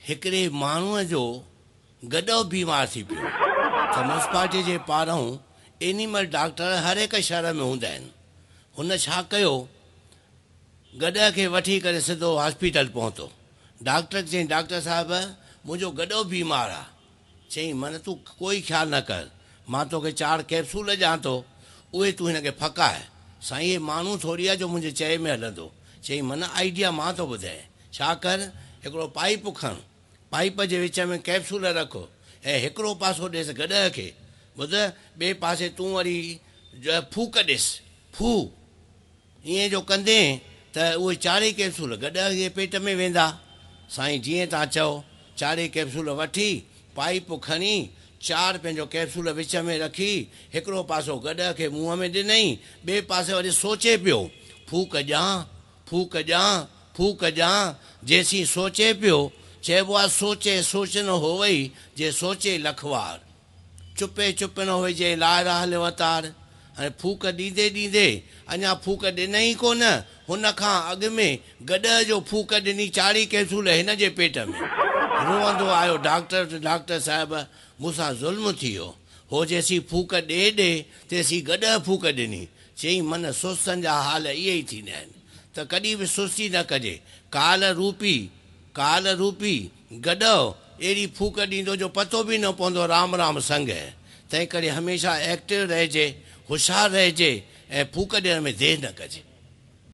हिकिड़े माण्हूअ जो गॾो बीमार थी पियो त म्यूनसिपालिटी जे पारां एनिमल डॉक्टर हर हिकु शहर में हूंदा आहिनि। हुन छा कयो, गॾ खे वठी करे सिधो हॉस्पिटल पहुतो। डॉक्टर चई, डॉक्टर साहिबु मुंहिंजो गॾो बीमार आहे। चई, मन तूं कोई ख़्यालु न कर, मां तोखे 4 कैप्सूल ॾियां थो, उहे तूं हिनखे फकाए। साईं, इहे माण्हू थोरी आहे जो मुंहिंजे चए में हलंदो। चई, मन आइडिया मां थो ॿुधाए, छा कर, हिकिड़ो पाइप खण, पाइप जे विच में कैप्सूल रखो ऐं हिकिड़ो पासो ॾिस गॾ खे, ॿुध, ॿिए पासे तूं वरी फूक ॾिस, फू ईअं जो कंदे त उहे 4 कैप्सूल गॾ जे पेट में वेंदा। साईं, जीअं तव्हां चओ, 4 कैप्सूल वठी, पाइप खणी, 4 पंहिंजो कैप्सूल विच में रखी, हिकिड़ो पासो गॾ खे मुंहं में ॾिनई, ॿिए पासे वरी सोचे पियो, फूक ॾियां, फूक ॾियां, फूक ॾियां। जेसीं सोचे पियो, चइबो आहे सोचे सोच न हो वई, जे सोचे लखवार, चुपे चुप न हुई जे लारा हलियो अतार। हाणे फूक ॾींदे ॾींदे अञा फूक ॾिनई कोन, हुन खां अॻु में गॾ जो फूक ॾिनी 4 कैप्सूल हिन जे पेट में। रोअंदो आयो डॉक्टर, डॉक्टर साहिबु मूंसां ज़ुल्म थी वियो हो, जेसीं फूक ॾे तेसीं गॾ फूक ॾिनी। चई, मन सुस्तनि जा हाल इहे ई थींदा आहिनि, त कॾहिं बि सुस्ती न कजे। काल रूपी गॾो अहिड़ी फूक ॾींदो जो पतो बि न पवंदो राम राम संग। तंहिं करे हमेशह एक्टिव रहिजे, होशियारु रहिजे ऐं फूक ॾियण में देरि न कजे।